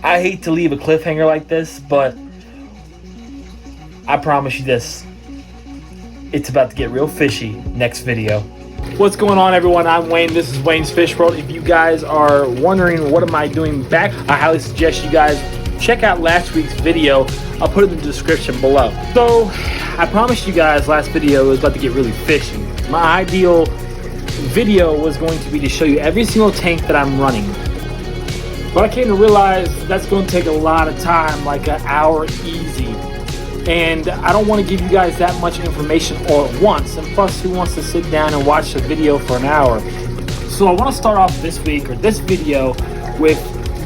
I hate to leave a cliffhanger like this, but I promise you this. It's about to get real fishy next video. What's going on, everyone? I'm Wayne. This is Wayne's Fish World. If you guys are wondering what am I doing back, I highly suggest you guys check out last week's video. I'll put it in the description below. So, I promised you guys last video was about to get really fishy. My ideal video was going to be to show you every single tank that I'm running. But I came to realize that's going to take a lot of time, like an hour easy. And I don't want to give you guys that much information all at once. And plus, who wants to sit down and watch a video for an hour? So I want to start off this week, or this video, with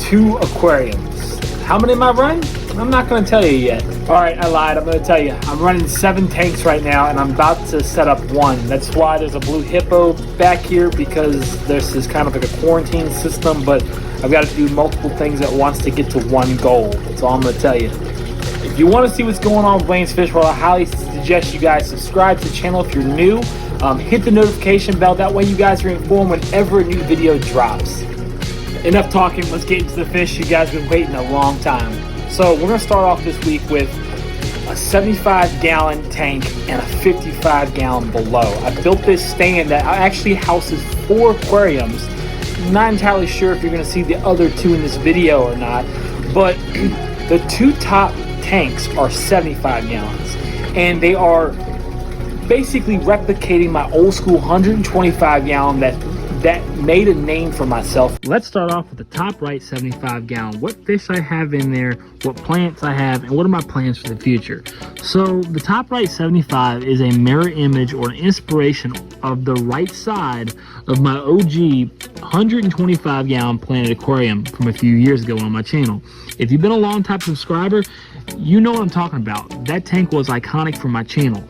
2 aquariums. How many am I running? I'm not going to tell you yet. Alright, I lied. I'm going to tell you. I'm running 7 tanks right now, and I'm about to set up 1. That's why there's a blue hippo back here, because this is kind of like a quarantine system, but I've got to do multiple things at once to get to one goal. That's all I'm going to tell you. If you want to see what's going on with Wayne's Fish World, I highly suggest you guys subscribe to the channel if you're new. Hit the notification bell. That way you guys are informed whenever a new video drops. Enough talking. Let's get into the fish. You guys have been waiting a long time. So we're going to start off this week with a 75-gallon tank and a 55-gallon below. I built this stand that actually houses 4 aquariums. I'm not entirely sure if you're going to see the other 2 in this video or not, but the 2 top tanks are 75 gallons, and they are basically replicating my old school 125-gallon that made a name for myself. Let's start off with the top right 75-gallon. What fish I have in there, what plants I have, and what are my plans for the future. So the top right 75 is a mirror image or an inspiration of the right side of my OG 125-gallon Planet Aquarium from a few years ago on my channel. If you've been a long time subscriber, you know what I'm talking about. That tank was iconic for my channel.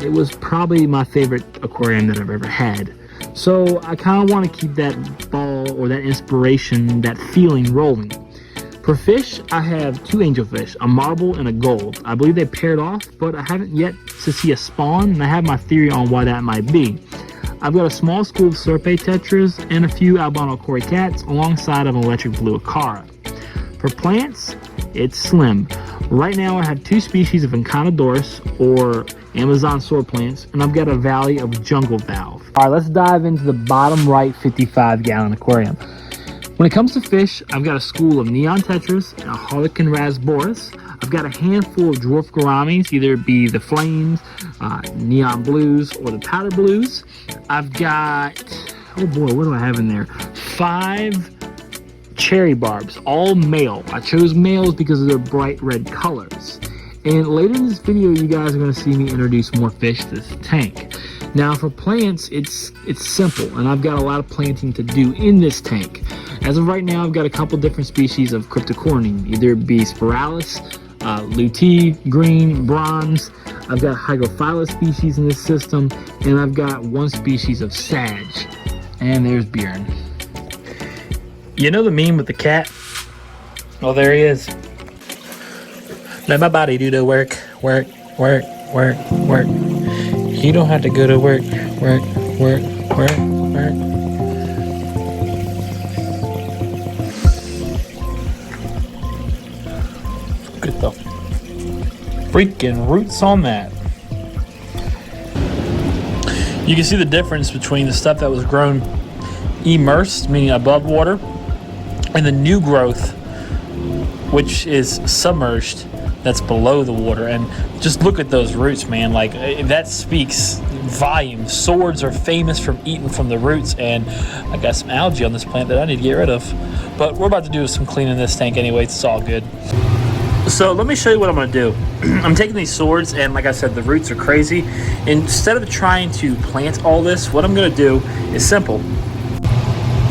It was probably my favorite aquarium that I've ever had. So I kind of want to keep that ball or that inspiration, that feeling rolling. For fish, I have 2 angelfish, a marble and a gold. I believe they paired off, but I haven't yet to see a spawn, and I have my theory on why that might be. I've got a small school of Serpae tetras and a few albino koi cats alongside of an electric blue acara. For plants, it's slim. Right now I have 2 species of Encanadorus or Amazon sword plants, and I've got a valley of jungle valve. Alright, let's dive into the bottom right 55-gallon aquarium. When it comes to fish, I've got a school of neon tetras and a harlequin rasboris. I've got a handful of dwarf gouramis, either it be the flames, neon blues, or the powder blues. I've got, oh boy, what do I have in there? 5 cherry barbs, all male. I chose males because of their bright red colors. And later in this video, you guys are going to see me introduce more fish to this tank. Now for plants, it's simple, and I've got a lot of planting to do in this tank. As of right now, I've got a couple different species of cryptocorinum, either it be spiralis, lutea, green, bronze. I've got hygrophila species in this system, and I've got 1 species of sag. And there's Bjorn. You know the meme with the cat? Well, there he is. Let my body do the work, work, work, work, work. You don't have to go to work, work, work, work, work. Look at the freaking roots on that. You can see the difference between the stuff that was grown immersed, meaning above water, and the new growth, which is submerged, that's below the water. And just look at those roots, man. Like, that speaks volumes. Swords are famous from eating from the roots, and I got some algae on this plant that I need to get rid of. But we're about to do some cleaning in this tank anyway. It's all good. So let me show you what I'm going to do. I'm taking these swords, and like I said, the roots are crazy. Instead of trying to plant all this, what I'm going to do is simple.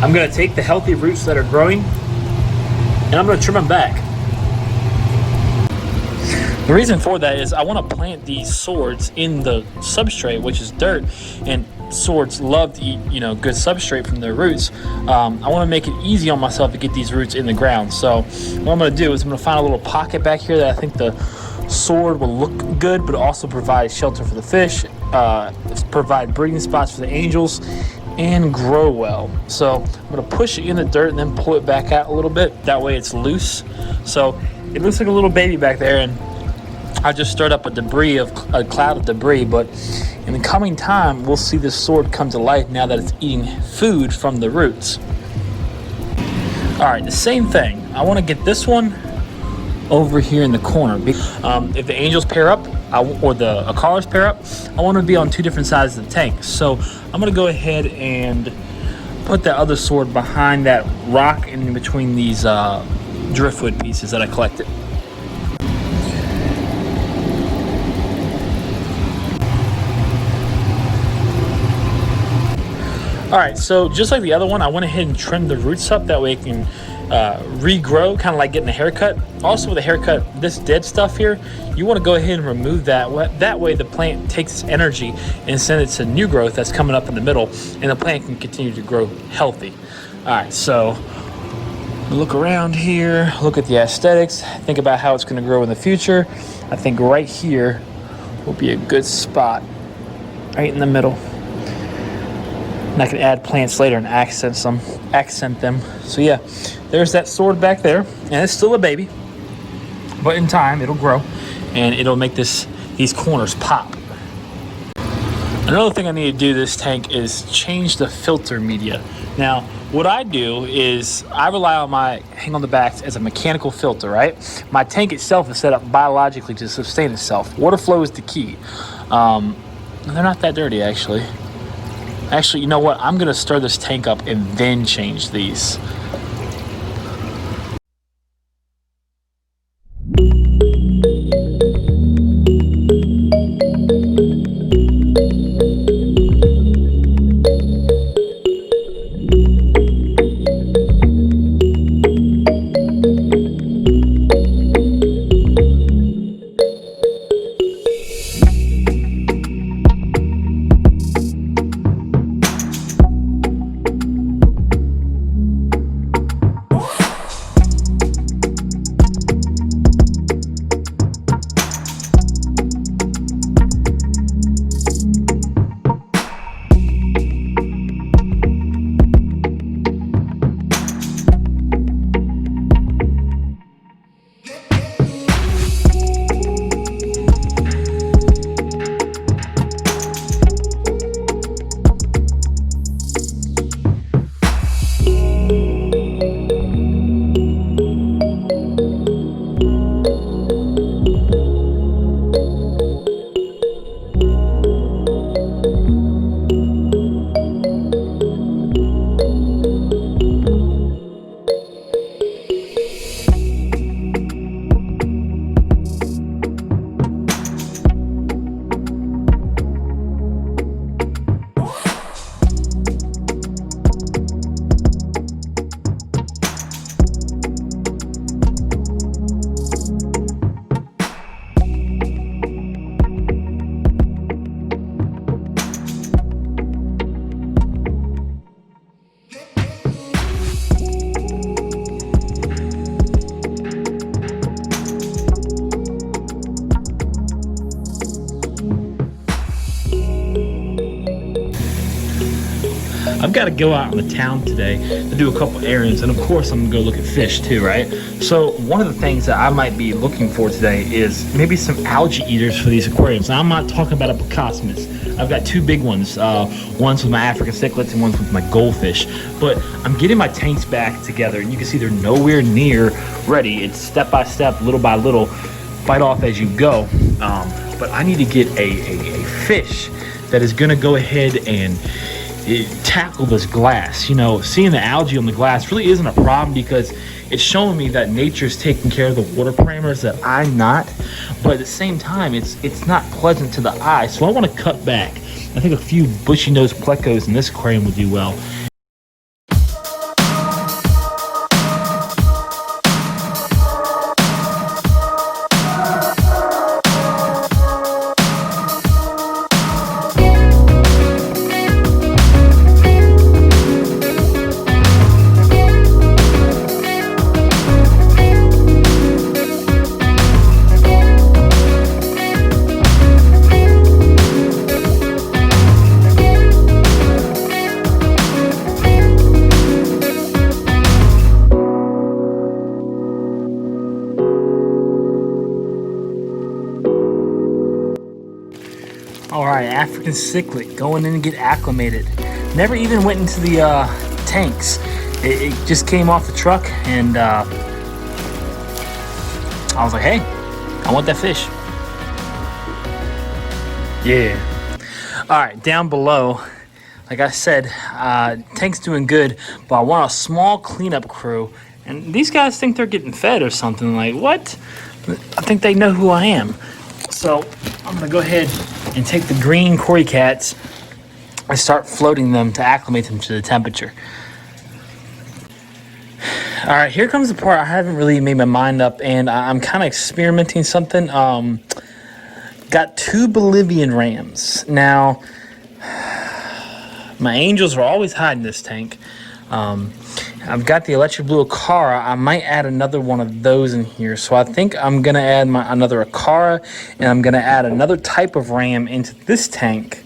I'm going to take the healthy roots that are growing, and I'm going to trim them back. The reason for that is I want to plant these swords in the substrate, which is dirt, and swords love to eat, good substrate from their roots. I want to make it easy on myself to get these roots in the ground. So what I'm going to do is I'm going to find a little pocket back here that I think the sword will look good, but also provide shelter for the fish, provide breeding spots for the angels, and grow well. So I'm gonna push it in the dirt and then pull it back out a little bit. That way it's loose. So it looks like a little baby back there, and I just stirred up a cloud of debris, but in the coming time, we'll see this sword come to life now that it's eating food from the roots. All right, the same thing. I want to get this one over here in the corner. If the angels pair up, or the Akaras pair up, I want to be on two different sides of the tank. So I'm going to go ahead and put that other sword behind that rock in between these driftwood pieces that I collected. All right, so just like the other one, I went ahead and trimmed the roots up. That way it can regrow, kind of like getting a haircut. Also with a haircut, this dead stuff here, you want to go ahead and remove that. That way the plant takes its energy and sends it to new growth that's coming up in the middle, and the plant can continue to grow healthy. All right, so look around here, look at the aesthetics, think about how it's going to grow in the future. I think right here will be a good spot, right in the middle. And I can add plants later and accent them. So yeah, there's that sword back there, and it's still a baby, but in time it'll grow and it'll make these corners pop. Another thing I need to do this tank is change the filter media. Now, what I do is I rely on my hang on the backs as a mechanical filter, right? My tank itself is set up biologically to sustain itself. Water flow is the key. They're not that dirty, actually. Actually, you know what? I'm going to stir this tank up and then change these. I've got to go out in the town today to do a couple errands, and of course I'm gonna go look at fish too, right? So one of the things that I might be looking for today is maybe some algae eaters for these aquariums. Now, I'm not talking about a Pocosmus. I've got two big ones. One's with my African cichlids and one's with my goldfish. But I'm getting my tanks back together, and you can see they're nowhere near ready. It's step by step, little by little, bite off as you go. But I need to get a fish that is gonna go ahead and tackle this glass. You know, seeing the algae on the glass really isn't a problem because it's showing me that nature's taking care of the water parameters that I'm not, but at the same time it's not pleasant to the eye, so I want to cut back. I think a few bushy-nosed plecos in this aquarium would do well. right, African cichlid, going in and get acclimated. Never even went into the tanks. It just came off the truck, and I was like, hey, I want that fish. Yeah. All right, down below, like I said, tank's doing good, but I want a small cleanup crew. And these guys think they're getting fed or something. Like, what? I think they know who I am. So I'm gonna go ahead and take the green Cory cats and start floating them to acclimate them to the temperature. All right, here comes the part I haven't really made my mind up, and I'm kind of experimenting something. Got 2 Bolivian rams. Now, my angels are always hiding this tank. I've got the electric blue Acara. I might add another one of those in here. So I think I'm going to add another Acara, and I'm going to add another type of ram into this tank.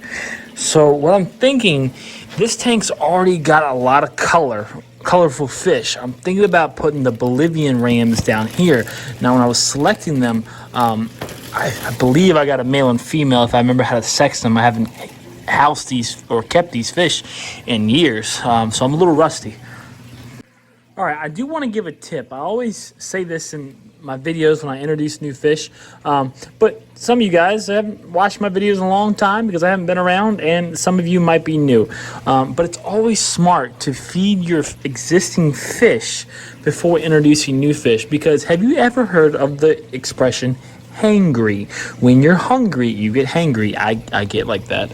So what I'm thinking, this tank's already got a lot of colorful fish. I'm thinking about putting the Bolivian rams down here. Now, when I was selecting them, I believe I got a male and female. If I remember how to sex them, I haven't housed these or kept these fish in years, so I'm a little rusty. All right, I do want to give a tip. I always say this in my videos when I introduce new fish, but some of you guys haven't watched my videos in a long time because I haven't been around, and some of you might be new. But it's always smart to feed your existing fish before introducing new fish, because have you ever heard of the expression hangry? When you're hungry, you get hangry. I get like that.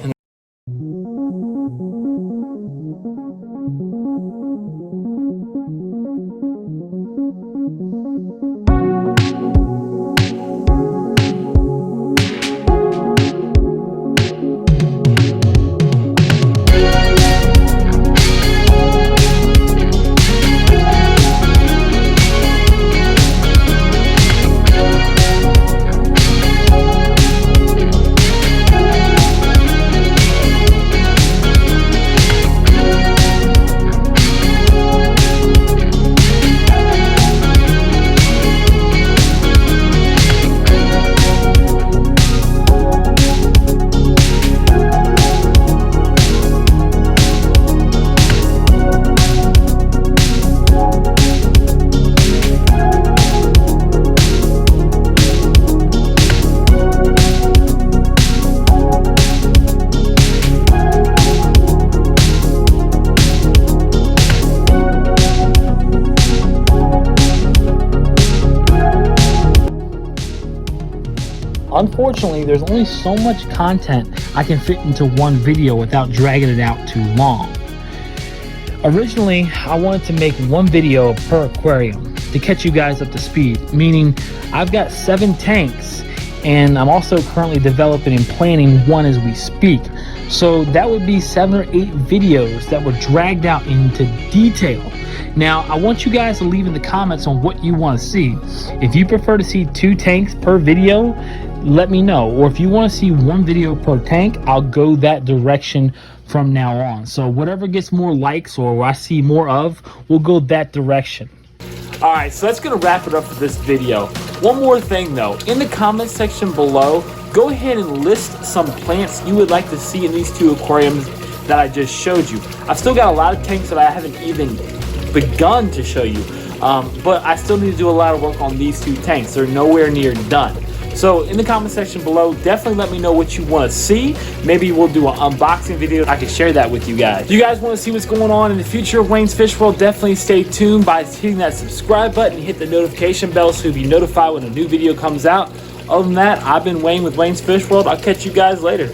Unfortunately, there's only so much content I can fit into one video without dragging it out too long. Originally, I wanted to make one video per aquarium to catch you guys up to speed, meaning I've got 7 tanks, and I'm also currently developing and planning one as we speak. So that would be 7 or 8 videos that were dragged out into detail. Now, I want you guys to leave in the comments on what you want to see. If you prefer to see 2 tanks per video, let me know. Or if you want to see 1 video per tank, I'll go that direction from now on. So whatever gets more likes or I see more of, we'll go that direction. All right, so that's going to wrap it up for this video. One more thing though, in the comment section below, go ahead and list some plants you would like to see in these 2 aquariums that I just showed you. I've still got a lot of tanks that I haven't even begun to show you, but I still need to do a lot of work on these 2 tanks. They're nowhere near done. So in the comment section below, definitely let me know what you want to see. Maybe we'll do an unboxing video. I can share that with you guys. If you guys want to see what's going on in the future of Wayne's Fish World, definitely stay tuned by hitting that subscribe button, hit the notification bell so you'll be notified when a new video comes out. Other than that, I've been Wayne with Wayne's Fish World. I'll catch you guys later.